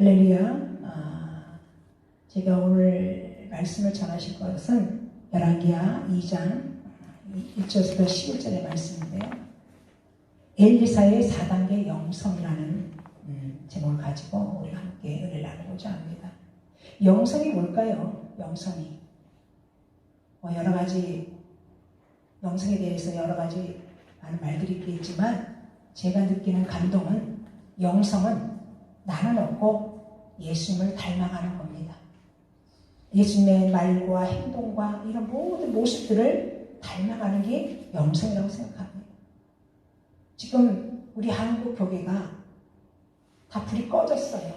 할렐루야. 제가 오늘 말씀을 전하실 것은 열왕기하 2장 1절부터 11절의 말씀인데요. 엘리사의 4단계 영성이라는 제목을 가지고 우리가 함께 은혜를 나누고자 합니다. 영성이 뭘까요? 영성이 여러 가지 영성에 대해서 여러 가지 많은 말들이 있겠지만 제가 느끼는 감동은 영성은 나는 없고 예수님을 닮아가는 겁니다. 예수님의 말과 행동과 이런 모든 모습들을 닮아가는 게 영성이라고 생각합니다. 지금 우리 한국 교회가 다 불이 꺼졌어요.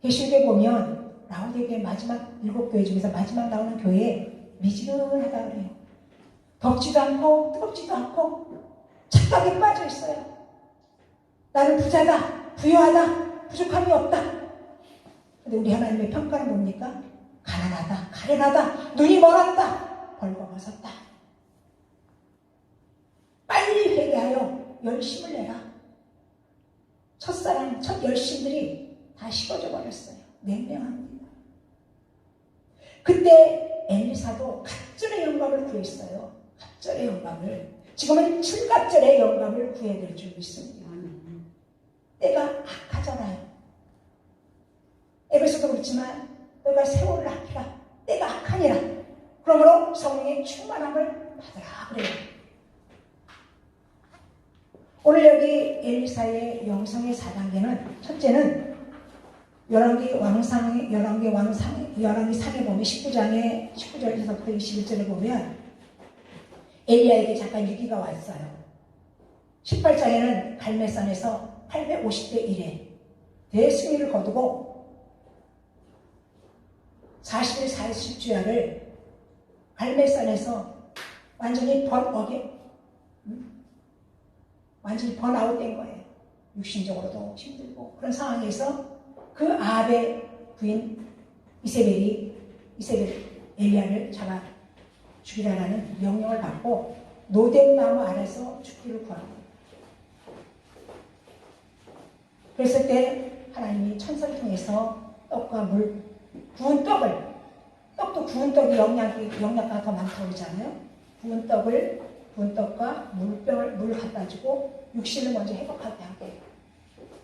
계시록에 보면 라오디게교회 마지막 7교회 중에서 마지막 나오는 교회에 미지근하다 그래요. 덥지도 않고 뜨겁지도 않고 착각에 빠져 있어요. 나는 부자다, 부유하다, 부족함이 없다. 근데 우리 하나님의 평가는 뭡니까? 가난하다, 가련하다, 눈이 멀었다, 벌거벗었다. 빨리 회개하여 열심을 내라. 첫사랑, 첫 열심들이 다 식어져 버렸어요. 냉랭합니다. 그때 엘리사도 갑절의 영광을 구했어요. 갑절의 영광을. 지금은 칠갑절의 영광을 구해야 될 줄 믿습니다. 때가 악하잖아요. 에베소도 그렇지만 너가 세월을 아끼라. 때가 악하니라. 그러므로 성령의 충만함을 받으라 그래요. 오늘 여기 엘리사의 영성의 4단계는 첫째는 열왕기 상에 보면 19절에서부터 21절에 보면 엘리야에게 잠깐 위기가 왔어요. 18장에는 갈멜산에서 850대 1에 대승리를 거두고 40일 40주야를 갈멜산에서 완전히 완전히 번아웃된 거예요. 육신적으로도 힘들고 그런 상황에서 그 아합의 부인 이세벨이 엘리야를 잡아 죽이라는 명령을 받고 노뎀나무 아래서 죽기를 구합니다. 그랬을 때 하나님이 천사를 통해서 떡과 물, 구운 떡을, 떡도 구운 떡이 영양가가 더 많다고 그러잖아요. 구운 떡과 물 갖다 주고 육신을 먼저 회복하게 하게.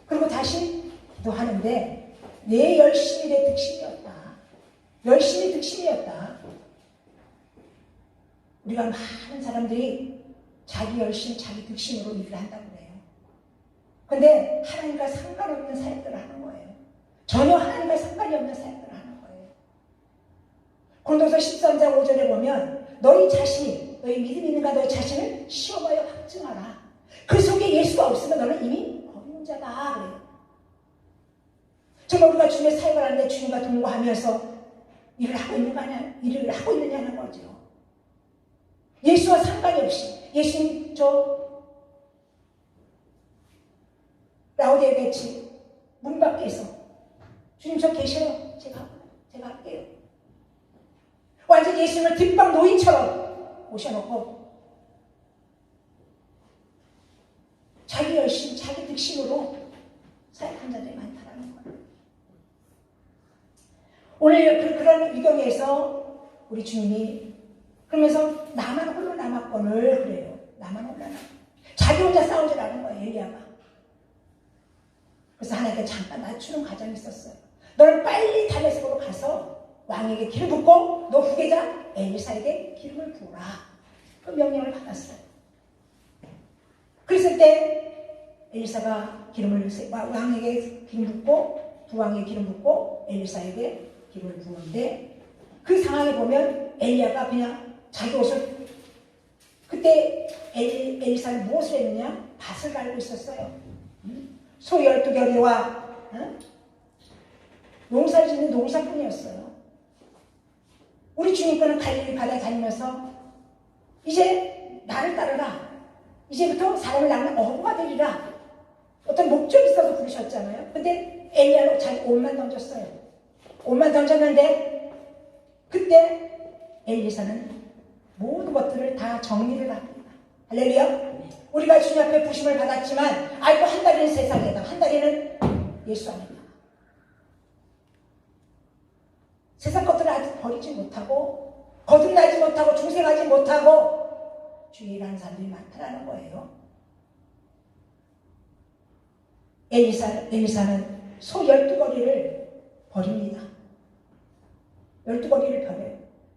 그리고 다시 기도하는데 내 열심이 내 득심이었다. 열심이 득심이었다. 우리가 많은 사람들이 자기 열심, 자기 득심으로 일을 한다고 그래요. 근데 하나님과 상관없는 사역들을 하는 거예요. 전혀 하나님과 상관이 없는 사역들을 하는 거예요. 고린도서 13장 5절에 보면 너희 믿음 있는가 너희 자신을 시험하여 확증하라. 그 속에 예수가 없으면 너는 이미 버린 자다 그래요. 정말 우리가 주님의 사역을 하는데 주님과 동거하면서 일을 하고 있느냐는 거죠. 예수와 상관이 없이 예수님 라오디게교회 문 밖에서 주님 저 계셔요. 제가 할게요. 완전 예수님을 뒷방 노인처럼 모셔놓고 자기 열심, 자기 득심으로 사역한 자들이 많다는 거예요. 오늘 그런 위경에서 우리 주님이 그러면서 나만 홀로 남았거늘 그래요. 나만 홀로 남았. 자기 혼자 싸운 줄 아는 거예요. 엘리야가. 그래서 하나님께 잠깐 낮추는 과정이 있었어요. 너는 빨리 다메섹으로 가서 왕에게 기름 붓고 너 후계자 엘리사에게 기름을 부어라. 그 명령을 받았어요. 그랬을 때 엘리사가 왕에게 기름 붓고 부왕에게 기름 붓고 엘리사에게 기름을 부었는데 그 상황에 보면 엘리야가 그냥 자기 옷을 그때 엘리사는 무엇을 했느냐? 밭을 갈고 있었어요. 소 12겨리와 농사를 짓는 농사꾼이었어요. 우리 주님께는 갈릴리 바다 다니면서 이제 나를 따르라. 이제부터 사람을 낳는 어부가 되리라. 어떤 목적이 있어서 부르셨잖아요. 근데 엘리야는 자기 옷만 던졌어요. 옷만 던졌는데 그때 엘리사는 모든 것들을 다 정리를 합니다. 할렐루야. 우리가 주님 앞에 부심을 받았지만 한 다리는 세상에다 한 다리는 예수 안에 나가. 세상 것들을 아직 버리지 못하고 거듭나지 못하고 중생하지 못하고 주의라는 사람들이 많다는 거예요. 엘리사는 소 12거리를 버립니다. 12거리를 버려요.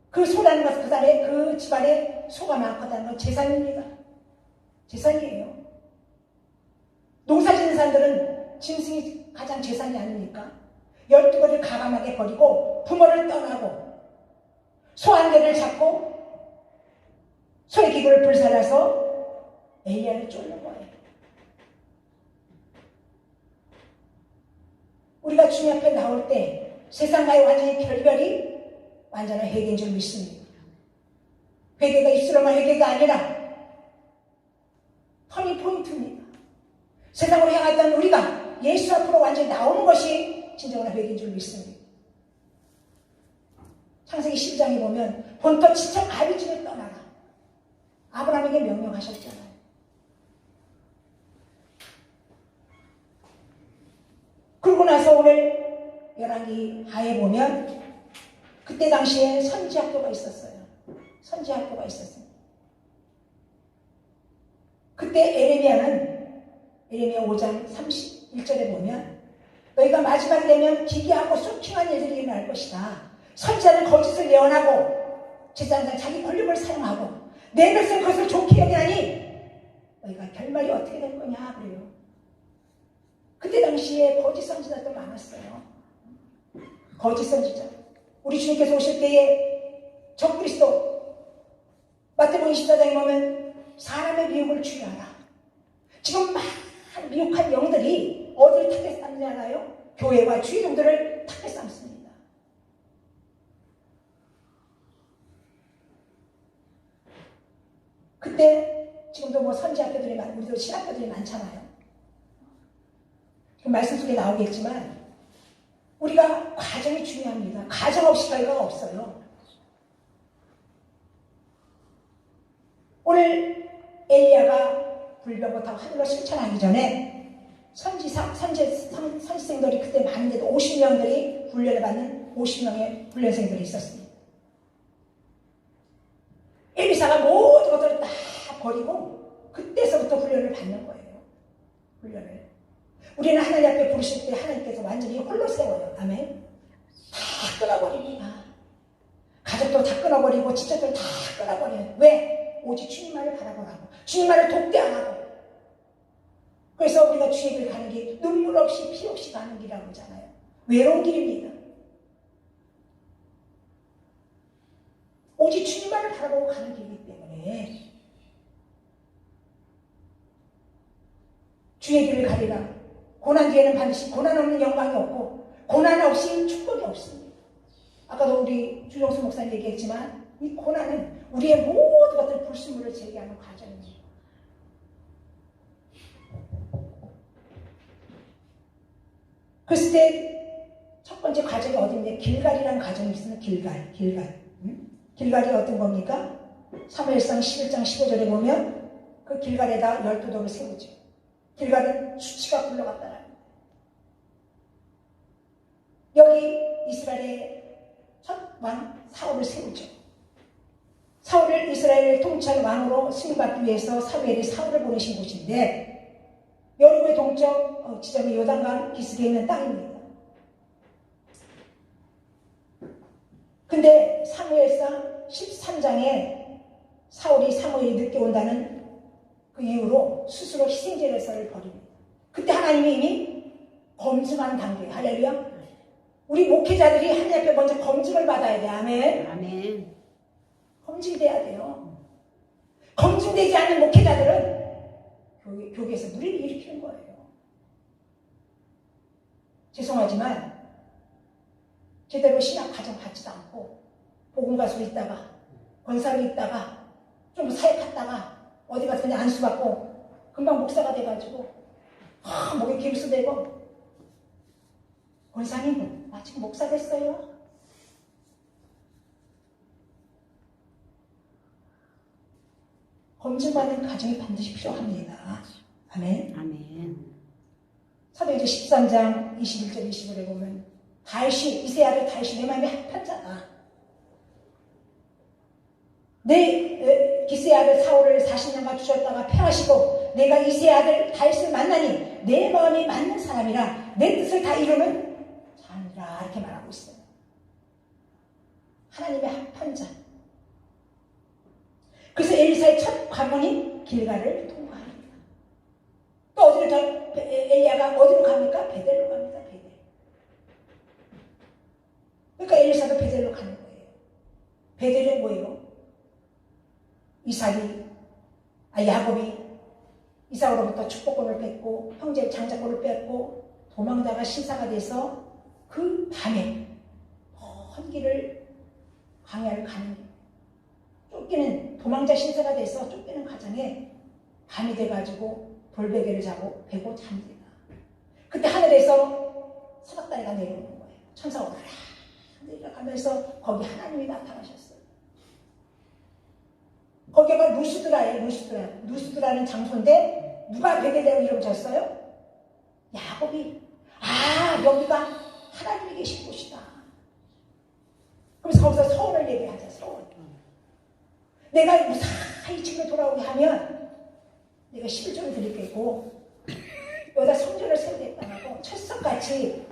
그 소라는 것은 그 집안에 소가 많거든요. 건 재산입니다. 재산이에요. 농사 짓는 사람들은 짐승이 가장 재산이 아닙니까? 12거리를 가감하게 버리고 부모를 떠나고 소 한 개를 잡고 소의 기구를 불살라서 엘리야를 쫓는 거예요. 우리가 주님 앞에 나올 때 세상과의 완전히 별별이 완전한 회개인 줄 믿습니다. 회개가 입술로만 회개가 아니라 터닝 포인트입니다. 세상으로 향했던 우리가 예수 앞으로 완전히 나오는 것이 진정한 회개인 줄 믿습니다. 창세기 10장에 보면 본토 친척 아비집을 떠나라. 아브라함에게 명령하셨잖아요. 그러고 나서 오늘 열왕기 하에 보면 그때 당시에 선지학교가 있었어요. 선지학교가 있었어요. 그때 에레미야 5장 31절에 보면 너희가 마지막이 되면 기괴하고 쇼킹한 일들이 일어날 것이다. 선지자는 거짓을 예언하고 제사장은 자기 권력을 사용하고 내 백성 그것을 좋게 여기나니 너희가 결말이 어떻게 될 거냐 그래요. 그때 당시에 거짓 선지자도 많았어요. 거짓 선지자. 우리 주님께서 오실 때에 적그리스도 마태복음 24장에 보면 사람의 미혹을 주의하라. 지금 막 미혹한 영들이 어디를 탁게 삼지 않아요? 교회와 주의종들을 탁게 삼습니다. 그때 지금도 뭐 선지학교들이 많고 우리도 신학교들이 많잖아요. 말씀 속에 나오겠지만 우리가 과정이 중요합니다. 과정 없이 결과가 없어요. 오늘 엘리야가 불벽을 타고 하늘로 실천하기 전에 선지생들이 그때 많은데도 50명들이 훈련을 받는 50명의 훈련생들이 있었습니다. 엘리사가 모든 것들을 다 버리고 그때서부터 훈련을 받는 거예요. 훈련을. 우리는 하나님 앞에 부르실 때 하나님께서 완전히 홀로 세워요. 아멘. 다 끊어버립니다. 가족도 다 끊어버리고 친척들 다 끊어버려요. 왜? 오직 주님만을 바라보라고. 주님만을 독대 안 하고. 그래서 우리가 주의 길 가는 길 눈물 없이 피 없이 가는 길이라고 하잖아요. 외로운 길입니다. 오직 주님만을 바라보고 가는 길이기 때문에 주의 길을 가리라. 고난 뒤에는 반드시 고난 없는 영광이 없고 고난 없이 축복이 없습니다. 아까도 우리 주정수 목사님 얘기했지만 이 고난은 우리의 모든 것들 불순물을 제기하는 과정입니다. 그랬을 때 첫 번째 과정이 어디인데 길갈이라는 과정이 있으면 길갈. 길갈이 어떤 겁니까? 사무엘상 11장 15절에 보면 그 길갈에다 12돌을 세우죠. 길갈은 수치가 굴러갔다는 거예요. 여기 이스라엘의 첫 왕 사울을 세우죠. 사울을 이스라엘 통치할 왕으로 승인받기 위해서 사무엘이 사울을 보내신 곳인데 여리고의 동쪽 지점이 요단강 기슭에 있는 땅입니다. 근데 사무엘상 13장에 사울이 사무엘이 늦게 온다는 그 이유로 스스로 희생제사를 벌입니다. 그때 하나님이 이미 검증하는 단계예요. 할렐루야. 우리 목회자들이 하나님 앞에 먼저 검증을 받아야 돼. 아멘. 아멘. 검증돼야 돼요. 검증되지 않은 목회자들은 교회에서 무리를 일으키는 거예요. 죄송하지만 제대로 신학 과정 받지도 않고 복음 가수로 있다가 권사로 있다가 좀 사역했다가 어디 가서 그냥 안수받고 금방 목사가 돼가지고 목에 김수되고 권사님 나 지금 목사 됐어요. 검증받는 과정이 반드시 필요합니다. 아멘. 아멘. 사도행전 13장 21절 25절에 보면 다윗이 이세 아들 다윗이 내 마음에 합한 자다. 내 기스의 아들 사울을 40년간 주셨다가 패하시고 내가 이세 아들 다윗을 만나니 내 마음이 맞는 사람이라 내 뜻을 다 이루는 자니라 이렇게 말하고 있어요. 하나님의 합한 자. 그래서 엘리사의 첫 관문이 길가를 통과합니다. 또 어디로 엘리야가 어디로 갑니까? 베델로 갑니다. 베델. 그러니까 엘리사도 베델로 가는 거예요. 베델은 뭐예요? 야곱이 이삭으로부터 축복권을 뺏고 형제 장자권을 뺏고 도망다가 신사가 돼서 그 밤에 먼 길을 광야를 가는 쫓기는 도망자 신세가 돼서 쫓기는 과정에 밤이 돼가지고 돌베개를 자고 베고 잡니다. 그때 하늘에서 서닥다리가 내려오는 거예요. 천사가 오라라 내려가면서 거기 하나님이 나타나셨어요. 거기가 루스드라예요. 루스드라는 장소인데 누가 베델이라고 이름 졌어요? 야곱이 여기가 하나님이 계신 곳이다. 그래서 거기서 서원을 얘기하자. 서원. 내가 무사히 집에 돌아오게 하면 내가 11조를 드릴 거고 여기다 성전을 세우겠다고 하고 철석같이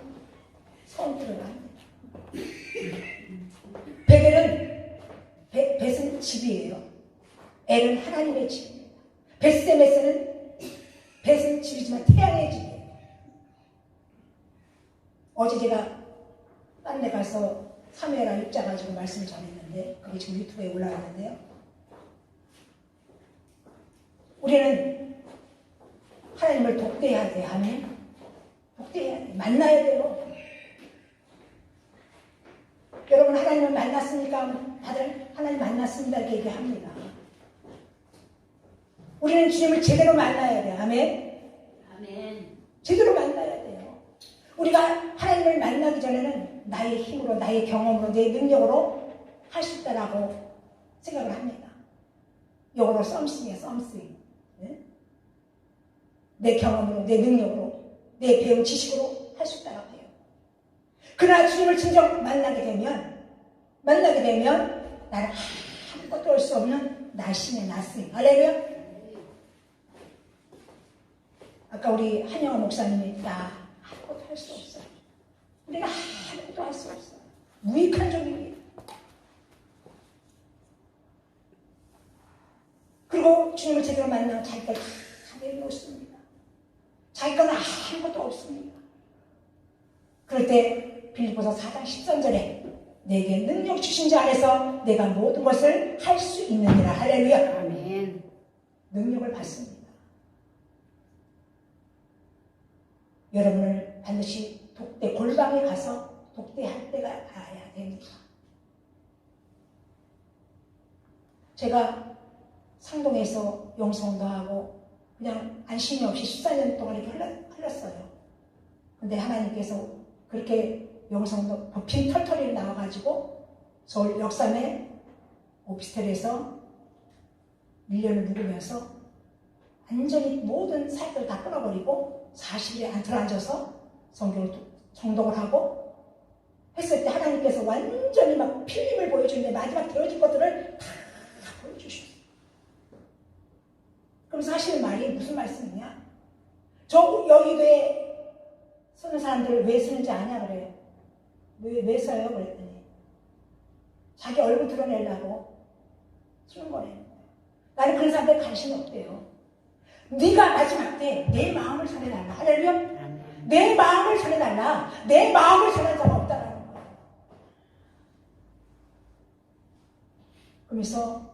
서원 들어갑니다. 베델은 벳은 집이에요. 엘은 하나님의 집입니다. 벳세메스는 벳은 집이지만 태양의 집이에요. 어제 제가 딴 데 가서 사무엘하 6자 가지고 말씀을 전했는데 그게 지금 유튜브에 올라갔는데요. 우리는 하나님을 독대해야 돼. 아멘. 독대해야 돼. 만나야 돼요. 여러분 하나님을 만났습니까? 다들 하나님 만났습니다 이렇게 얘기합니다. 우리는 주님을 제대로 만나야 돼요. 아멘. 아멘. 제대로 만나야 돼요. 우리가 하나님을 만나기 전에는 나의 힘으로, 나의 경험으로, 내 능력으로 할 수 있다라고 생각을 합니다. 영어로 썸씽이에요. 썸씽. 네? 내 경험으로, 내 능력으로, 내 배운 지식으로 할 수 있다라고 해요. 그러나 주님을 진정 만나게 되면 나는 아무것도 할 수 없는 나신의 나스임. 할렐루야. 아까 우리 한영호 목사님이 나 아무것도 할 수 없어요. 우리는 아무것도 할 수 없어요. 무익한 종이에요. 그리고 주님을 제대로 만나면 자기 걸 다 내려놓습니다. 자기 건 아무것도 없습니다. 그럴 때 빌립보서 4장 13절에 내게 능력 주신 자 안에서 내가 모든 것을 할 수 있느니라. 할렐루야. 아멘. 능력을 받습니다. 여러분을 반드시 독대 골방에 가서 독대할 때가 와야 됩니다. 제가 상동에서 영성도 하고 그냥 안심이 없이 14년 동안 이렇게 흘렀어요. 근데 하나님께서 그렇게 영성도 빈 털털이 나와가지고 서울 역삼의 오피스텔에서 1년을 묵으면서 완전히 모든 살들 다 끊어버리고 40일에 들어앉아서 정독을 하고 했을 때 하나님께서 완전히 막 필름을 보여주는데 마지막 되어진 것들을 다 보여주셨어요. 그러면서 하시는 말이 무슨 말씀이냐? 저 여의도에 서는 사람들을 왜 쓰는지 아냐 그래요. 왜 써요? 그랬더니 자기 얼굴 드러내려고 쓰는 거래요. 나는 그런 사람들 관심이 없대요. 네가 마지막 때 내 마음을 전해달라. 할렐루야. 내 마음을 전해달라. 내 마음을 전할 자가 없다라는 거예요. 그러면서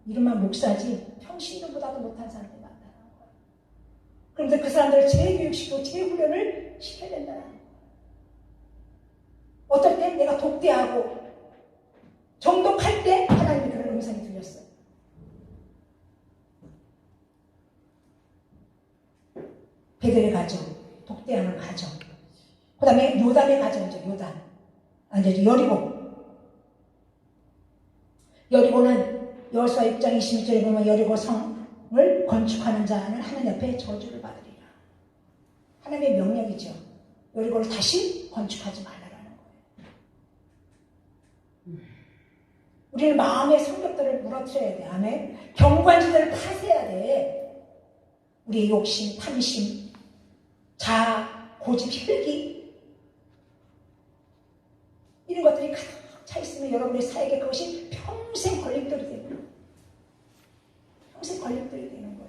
이름만 목사지 평신도보다도 못한 사람들이 많다는 거예요. 그런데 그 사람들을 재교육시키고 재훈련을 시켜야 된다는 거예요. 어떨 때 내가 독대하고 정독할 때 하나님이 그런 음성이 들렸어요. 베델의 가정, 독대하는 가정. 그 다음에 요단의 가정이죠. 요단. 아니죠. 여리고. 여리고는 여호수아 6장 26절에 보면 여리고 성을 건축하는 자는 하나님 앞에 저주를 받으리라. 하나님의 명령이죠. 여리고를 다시 건축하지 말라라는 거예요. 우리는 마음의 성벽들을 무너뜨려야 돼. 아멘. 경관지들을 파쇄해야 돼. 우리의 욕심, 탐심, 자아, 고집, 혈기 이런 것들이 가득 차 있으면 여러분의 사역에 그것이 평생 걸림돌이 되는 거예요. 평생 걸림돌이 되는 거예요.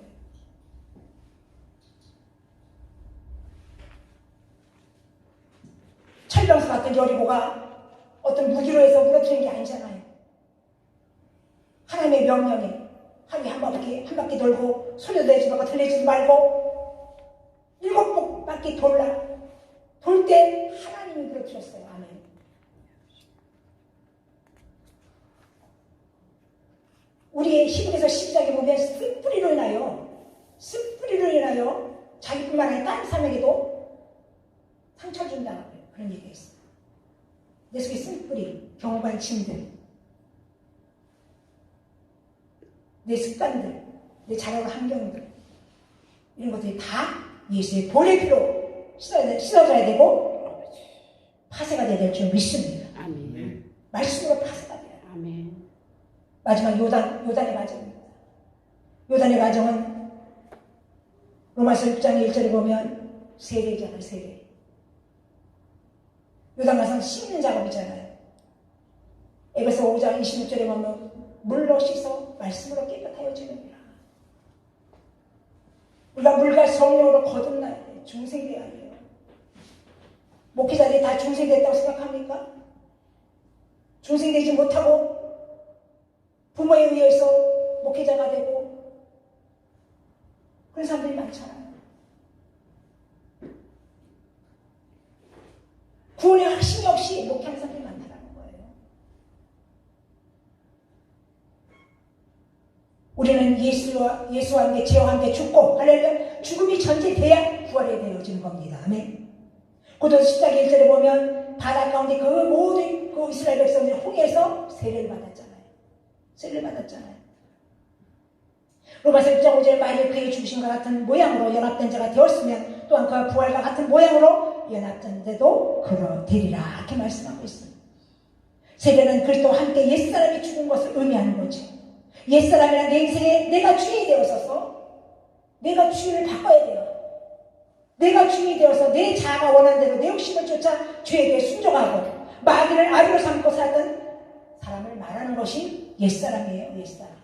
철병수 같은 여리고가 어떤 무기로 해서 무너뜨리는 게 아니잖아요. 하나님의 명령에 하루에 한 바퀴 돌고 소리도 내지 말고 들리지도 말고 7바퀴 돌 때 하나님이 무너뜨렸어요. 아멘. 우리의 히브리서 12장에 보면 쓴뿌리로 인하여 자기뿐만 아니라 다른 사람에게도 상처를 준다는 거예요. 그런 얘기가 있어요. 내 속에 쓴뿌리, 경관침들, 내 습관들, 내 자라는 환경들 이런 것들이 다 예수의 볼의 피로 씻어져야 되고 파쇄가 돼야 될 줄 믿습니다. 아멘. 말씀으로 파쇄가 돼요. 아멘. 마지막 요단의 과정입니다. 요단의 과정은 로마서 6장 1절에 보면 세례잖아요. 세례. 요단 가서 씻는 작업이잖아요. 에베소 5장 26절에 보면 물로 씻어 말씀으로 깨끗하여지느니라. 우리가 물과 성령으로 거듭나야 돼요. 중생돼야 돼요. 목회자들이 다 중생됐다고 생각합니까? 중생되지 못하고 부모에 의해서 목회자가 되고 그런 사람들이 많잖아요. 구원의 확신이 없이 목회하는 사람들이 많다는 거예요. 우리는 예수와 함께 죄와 함께 죽고 할렐루야 죽음이 전제돼야 구원이 되어지는 겁니다. 아멘. 고린도서 10장 1절에 보면 바다 가운데 그 모든 그 이스라엘 백성들이 홍해에서 세례를 받았잖아요. 로마서 6장 5절에 만일 그의 죽으심과 같은 모양으로 연합된 자가 되었으면 또한 그와 부활과 같은 모양으로 연합된 자도 그러되리라 이렇게 말씀하고 있습니다. 세례는 그리스도와 함께 옛사람이 죽은 것을 의미하는 거죠. 옛사람이란 내 인생에 내가 주인이 되어서서 내가 주인을 바꿔야 돼요. 내가 주인이 되어서 내 자아가 원하는 대로 내 욕심을 쫓아 죄에게 순종하고 마귀를 아비로 삼고 살던 사람을 말하는 것이 옛사람이에요. 옛사람.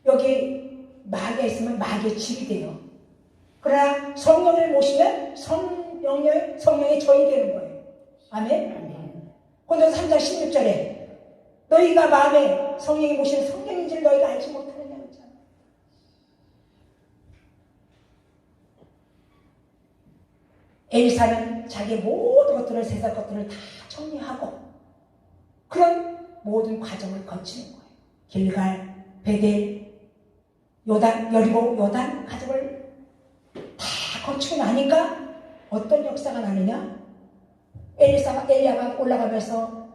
여기 마귀가 있으면 마귀의 집이 돼요. 그러나 성령을 모시면 성령의 저이 되는 거예요. 아멘. 고린도서 3장 16절에 너희가 마음에 성령이 모시는 성령인지를 너희가 알지 못하느냐 그러잖아요. 엘리사는 자기의 모든 것들을 세상 것들을 다 정리하고 그런 모든 과정을 거치는 거예요. 길갈, 베델, 요단, 여리고, 요단 가족을 다 거치고 나니까 어떤 역사가 나느냐? 엘리야가 올라가면서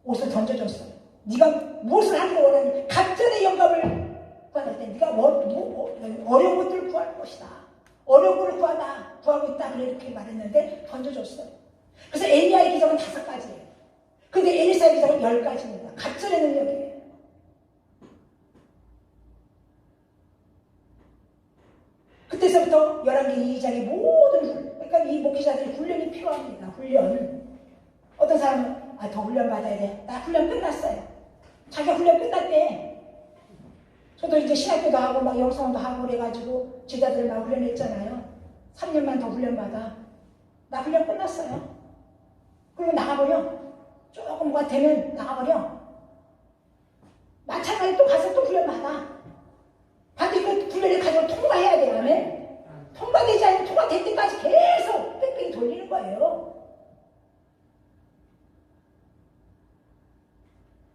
옷을 던져줬어요. 네가 무엇을 하기를 원하니? 갑절의 영감을 구할 때 네가 어려운 것들을 구할 것이다. 어려운 것을 구하고 있다. 그래 이렇게 말했는데 던져줬어요. 그래서 엘리야의 기적은 5가지예요. 근데 엘리사의 기적은 10가지입니다. 갑절의 능력이에요. 그때서부터 열왕기 2장의 모든 그러니까 이 목회자들이 훈련이 필요합니다. 훈련. 어떤 사람은 더 훈련 받아야 돼. 나 훈련 끝났어요. 자기가 훈련 끝났대. 저도 이제 신학교도 하고 막 영성도 하고 그래가지고 제자들 막 훈련했잖아요. 3년만 더 훈련 받아. 나 훈련 끝났어요. 그리고 나가버려. 조금 뭐가 되면 나가버려. 마찬가지 또 가서 또 훈련 받아. 반드시 그 훈련을 가지고 통과해야 돼요. 아멘. 통과되지 않으면 통과될 때까지 계속 뺑뺑이 돌리는 거예요.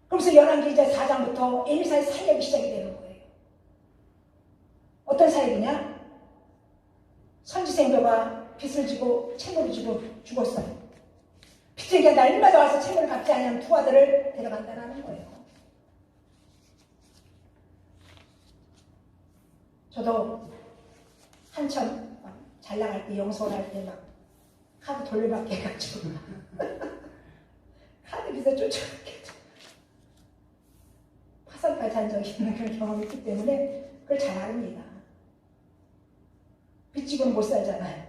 그러면서 열왕기 이제 4장부터 엘리사의 사역이 시작이 되는 거예요. 어떤 사역이냐? 선지생도가 빚을 지고 채무를 지고 죽었어요. 빚쟁이가 날마다 와서 채무를 갚지 않으면 두 아들을 데려간다는 거예요. 저도 한참 잘 나갈 때 영서를 할 때 막 카드 돌려받기 해가지고 카드 기사 쫓아가게 화살까지 한 적이 있는 그런 경험이 있기 때문에 그걸 잘 압니다. 빚 지고는 못 살잖아요.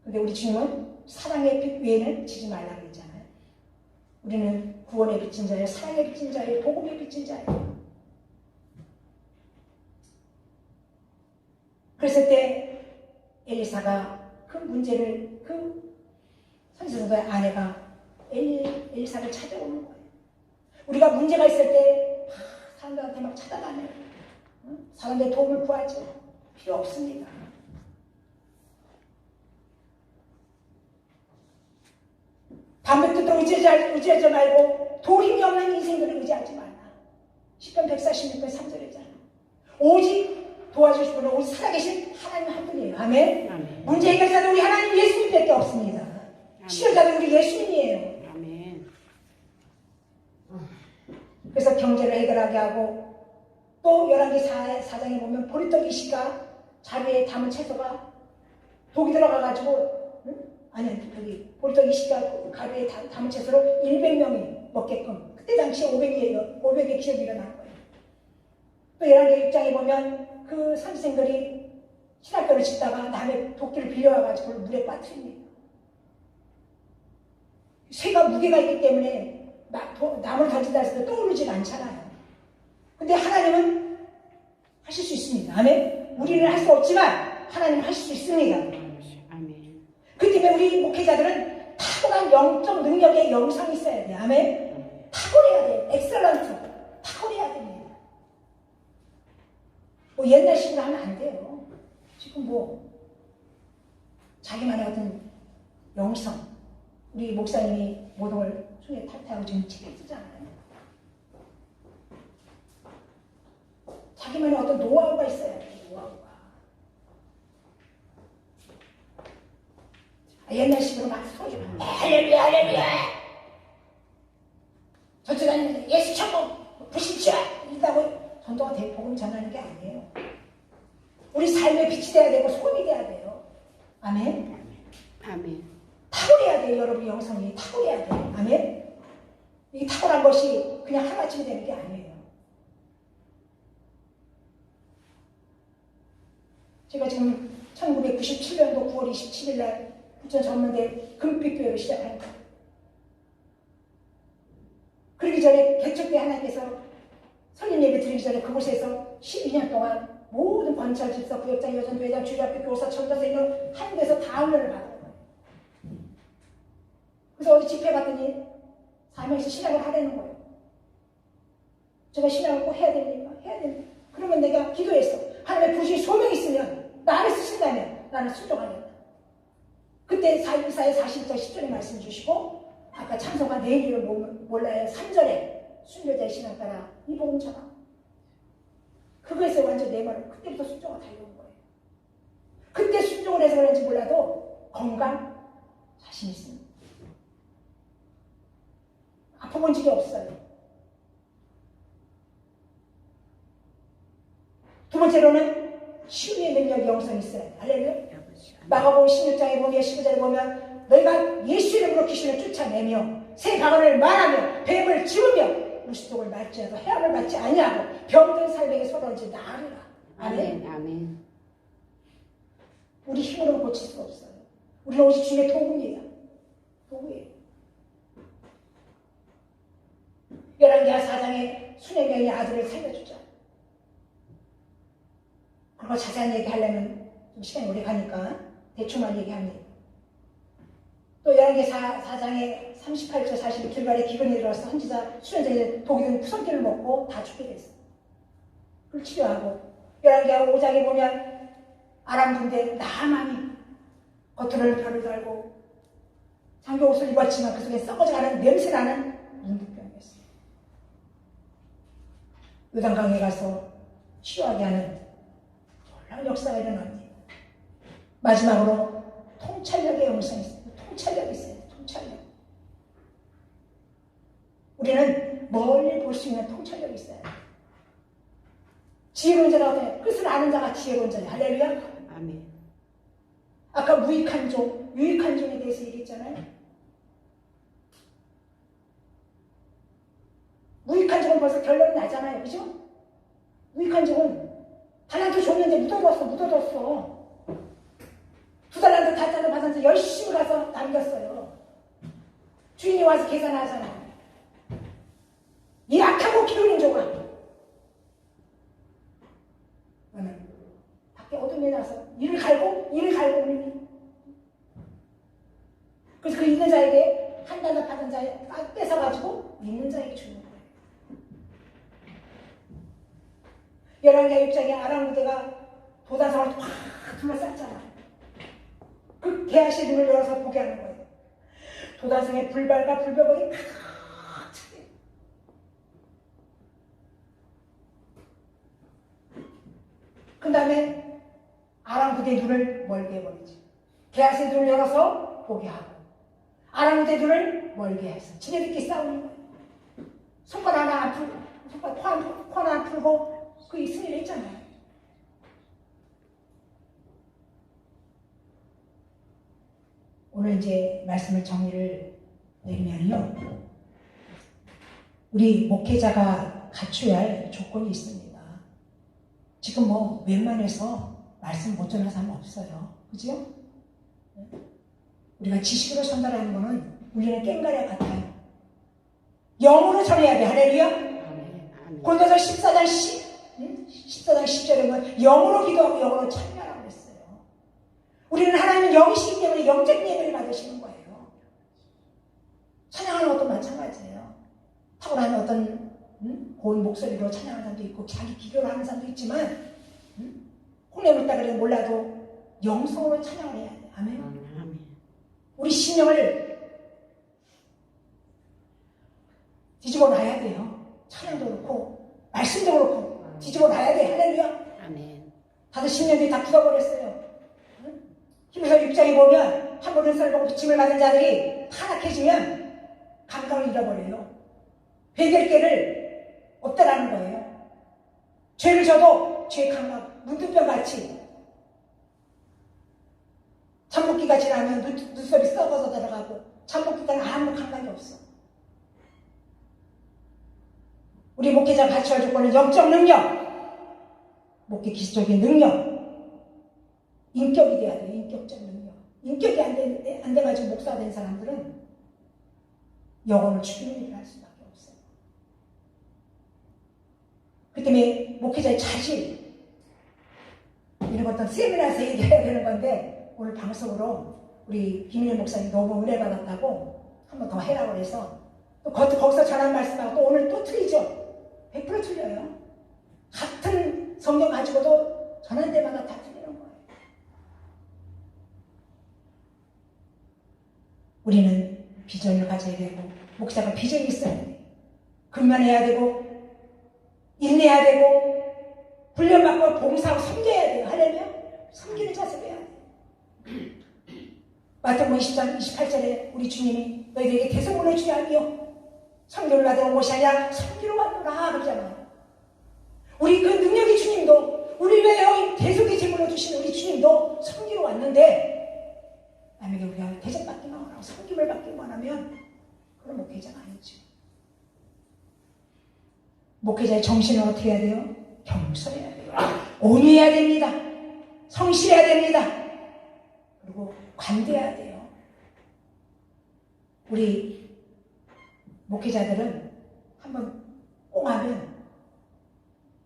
근데 우리 주님은 사랑의 빚 외에는 지지 말라고 했잖아요. 우리는 구원의 빚진 자예요. 사랑의 빚진 자예요. 복음의 빚진 자예요. 그랬을 때 엘리사가 그 문제를 그 선지자의 아내가 엘리사를 찾아오는 거예요. 우리가 문제가 있을 때 사람들한테 막 찾아다녀요. 사람들의 도움을 구하죠. 필요 없습니다. 반백도 의지하지 말고 도림이 없는 인생들을 의지하지 말라. 10편 146편 3절이잖아. 오직 도와주실 분은 오직 살아계신 하나님 한 분이에요. 아멘. 아멘. 문제 해결자는 우리 하나님 예수님밖에 없습니다. 치료자는 우리 예수님이에요. 아멘. 그래서 경제를 해결하게 하고 또 11개 4장에 보면 보리떡 이시가 자리에 담은 채소가 독이 들어가가지고 아니 저기 보리떡 이시가 가루에 담은 채소를 100명이 먹게끔 그때 당시에 500의 기업이 일어난 거예요. 또 11개 6장에 보면 그 선지생들이 신학교를 짓다가 남의 도끼를 빌려와가지고 물에 빠뜨립니다. 쇠가 무게가 있기 때문에 나무를 던진다 해서 떠오르질 않잖아요. 근데 하나님은 하실 수 있습니다. 아멘. 우리는 할 수 없지만 하나님은 하실 수 있습니다. 아멘. 그 때문에 우리 목회자들은 탁월한 영적 능력의 영성이 있어야 돼요. 아멘. 탁월해야 돼요. 엑셀런트. 탁월해야 됩니다. 뭐 옛날식으로 하면 안 돼요. 지금 뭐 자기만의 어떤 영성. 우리 목사님이 모든 걸 손에 탈퇴하고 지금 책을 쓰잖아요. 자기만의 어떤 노하우가 있어야 돼요. 노하우가. 옛날식으로 막 소리 할렐루야 할렐루야 저쪽 다니는데 예수 천국 부십시오 이러다고 전도가 되고 복음 전하는 게 아니에요. 우리 삶에 빛이 돼야 되고 소금이 돼야 돼요. 아멘. 아멘. 탁월해야 돼요. 여러분 영성이 탁월해야 돼요. 아멘. 이 탁월한 것이 그냥 하루아침에 되는 게 아니에요. 제가 지금 1997년도 9월 27일 날 부천 전문대 금빛교회를 시작한 거예요. 그러기 전에 개척 때 하나님께서 설립 예배 드리기 전에 그곳에서 12년 동안 모든 관찰, 집사, 구역장, 여전, 회장, 주일학교, 교사, 전도사 이런 한 곳에서 다 훈련을 받은 거예요. 그래서 어디 집회 갔더니 사명에서 신학을 하라는 거예요. 제가 신학을 꼭 해야 됩니까? 해야 됩니다. 그러면 내가 기도했어. 하나님의 부르신 소명이 있으면 나를 쓰신다면 나는 순종하겠다. 그때 이사야 40절 10절에 말씀 주시고 아까 찬송가 내일을 몰라요. 3절에 순교자의 신앙 따라 이 복음 전하. 그거에서 완전 내 말을 그때부터 순종가 달려온 거예요. 그때 순종을 해서 그런지 몰라도 건강 자신 있습니다. 아파본 적이 없어요. 두 번째로는 치유의 능력이 영성이 있어요. 할렐루야. 마가복음 16장에 보면 15절에 보면 너희가 예수 이름으로 귀신을 쫓아내며 새 방언을 말하며 뱀을 집으며 무시독을 맞지하고 해함을 받지 아니하고 병든 사람에게 서러운지 나으리라. 아멘. 아멘. 우리 힘으로는 고칠 수 없어요. 우리는 오직 주님의 도구입니다. 도구예요. 11개 4장에 수레명이 아들을 살려주죠. 그거 자세한 얘기하려면 좀 시간이 오래 가니까 대충만 얘기합니다. 또 11개 4장에 38절 40절 길발에 기근이 들어서 선지자 수련자에 독이 든 부선기를 먹고 다 죽게 됐어요. 그걸 치료하고 11개 5장에 보면 아람 군대 나만이 겉으로 별을 달고 장교 옷을 입었지만 그 속에 썩어져가는 냄새나는 문득병이었어요. 요단강에 가서 치료하게 하는 놀라운 역사가 일어납니다. 마지막으로 통찰력의 영성이 있어요. 통찰력이 있어요. 통찰력. 우리는 멀리 볼 수 있는 통찰력이 있어요. 지혜로운 자가 어때요? 끝을 아는 자가 지혜로운 자예요. 할렐루야. 아멘. 아까 무익한 종, 유익한 종에 대해서 얘기했잖아요. 무익한 종은 벌써 결론이 나잖아요. 그죠? 무익한 종은 달란트 줬는데 묻어뒀어. 2달란트 다달란트 받아서 열심히 가서 남겼어요. 주인이 와서 계산하잖아요. 이 악하고 기울인 종아. 너는 밖에 어둠에 나서 이를 갈고 우리니. 그래서 그 있는 자에게 한 달러 받은 자에 뺏어가지고 있는 자에게 주는 거예요. 열왕기하 6장에 아람 부대가 도단성을 확 둘러쌌잖아. 그 개하시 문을 열어서 보게 하는 거예요. 도단성에 불발과 불벼벌이 가득차게. 그 다음에 아람 부대 눈을 멀게 해버리죠. 개하시 눈을 열어서 보게 하고 아람 부대 눈을 멀게 해서 지네들끼리 싸우는 거예요. 손가락 하나 안 풀고 손가락 코 하나 안 풀고 그 승리를 했잖아요. 오늘 이제 말씀을 정리를 내리면요. 우리 목회자가 갖춰야 할 조건이 있습니다. 지금 뭐 웬만해서 말씀 못 전하는 사람 없어요. 그죠? 우리가 지식으로 전달하는 거는 우리는 깽가리 같아요. 영으로 전해야 돼. 할렐루야. 골로새 14장 10절에 보면 영으로 기도하고 영으로 찬양하라고 했어요. 우리는 하나님은 영이시기 때문에 영적 예배를 받으시는 거예요. 찬양하는 것도 마찬가지예요. 타고난 어떤 고운 목소리로 찬양하는 사람도 있고 자기 기교로 하는 사람도 있지만 콩내 물다 그래도 몰라도 영성으로 찬양을 해야 돼. 아멘. 우리 신령을 뒤집어 놔야 돼요. 찬양도 그렇고 말씀도 그렇고 뒤집어 놔야 돼. 할렐루야. 아멘. 다들 10년 뒤에 다 굳어버렸어요. 히브리서 6장에 보면 한 번은 썰고 부침을 받은 자들이 타락해지면 감각을 잃어버려요. 회개를 없다라는 거예요. 죄를 져도 죄의 감각, 문득병같이 잠복기가 지나면 눈썹이 썩어서 들어가고 잠복기가는 아무 감각이 없어. 우리 목회자가 갖춰야 할 조건은 영적 능력, 목회 기술적인 능력, 인격이 돼야 돼요. 인격적 능력. 인격이 안 돼가지고 목사가 된 사람들은 영혼을 죽이는 일을 할 수밖에 없어요. 그 때문에 목회자의 자질, 이런 것도 세미나에서 얘기해야 되는 건데 오늘 방송으로 우리 김인일 목사님 너무 은혜 받았다고 한 번 더 해라고 해서 또 거기서 전한 말씀하고 또 오늘 또 틀리죠. 100% 틀려요. 같은 성경 가지고도 전한 데마다 다 틀리는 거예요. 우리는 비전을 가져야 되고 목사가 비전이 있어야 돼요. 근면해야 되고 인내해야 되고 훈련받고 봉사하고 섬겨야 돼요. 하려면 섬기는 자세로 해야 돼요. 마태복음 20장 28절에 우리 주님이 너희들에게 대성문을 주지 아니요 성교를 받으러 온 것이 아니라 섬기러 왔노라 그러잖아요. 우리 그 능력의 주님도 우리 왜 대속의 제물로 주신 우리 주님도 섬기러 왔는데 남에게 우리가 대접받기만 하고 섬김을 받기만 하면 그건 목회자가 아니죠. 목회자의 정신은 어떻게 해야 돼요? 겸손해야 돼요. 온유해야 됩니다. 성실해야 됩니다. 그리고 관대해야 돼요. 우리 목회자들은 한번 꽁하면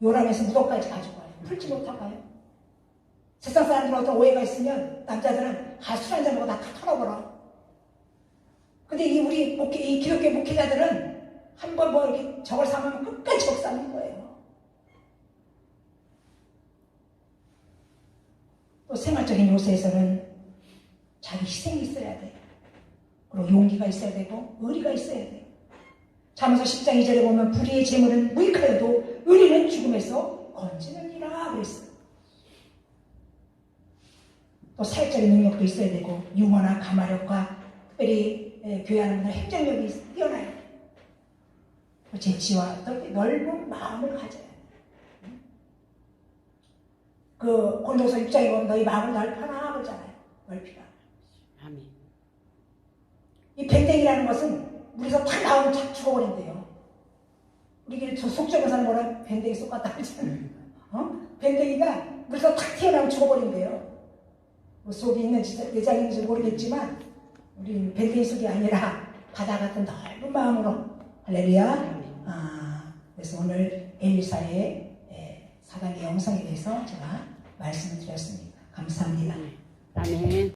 요람에서 무덤까지 가지고 가요. 풀지 못하고 가요. 세상 사람들은 어떤 오해가 있으면 남자들은 술 한잔 먹고 다 털어버려. 근데 이 기독교 목회자들은 한번 뭐 이렇게 저걸 삼으면 끝까지 적 삼는 거예요. 또 생활적인 요소에서는 자기 희생이 있어야 돼요. 그리고 용기가 있어야 되고 의리가 있어야 돼요. 잠언서 10장 2절에 보면 불의의 재물은 무익하여도 의리는 죽음에서 건지느니라 그랬어요. 또 사회적인 능력도 있어야 되고 유머나 가마력과 특별히 교회하는 분들 행정력이 뛰어나야 돼요. 재치와 넓은 마음을 가져야 돼요. 그 골로서 6장에 보면 너희 마음을 넓혀라 그러잖아요. 넓히라. 아멘. 이 밴댕이라는 것은 물에서 탁 나오면 탁 죽어버린대요. 우리끼리 저 속정에서는 뭐라 밴댕이 쏙갔다 그러잖아요. 밴댕이가 물에서 탁 튀어나오면 죽어버린대요. 뭐 속에 있는지 내장인지 모르겠지만 우리는 밴댕이 속이 아니라 바다 같은 넓은 마음으로 할렐루야. 그래서 오늘 엘리사의 사단의 영성에 대해서 제가 말씀을 드렸습니다. 감사합니다. 아멘.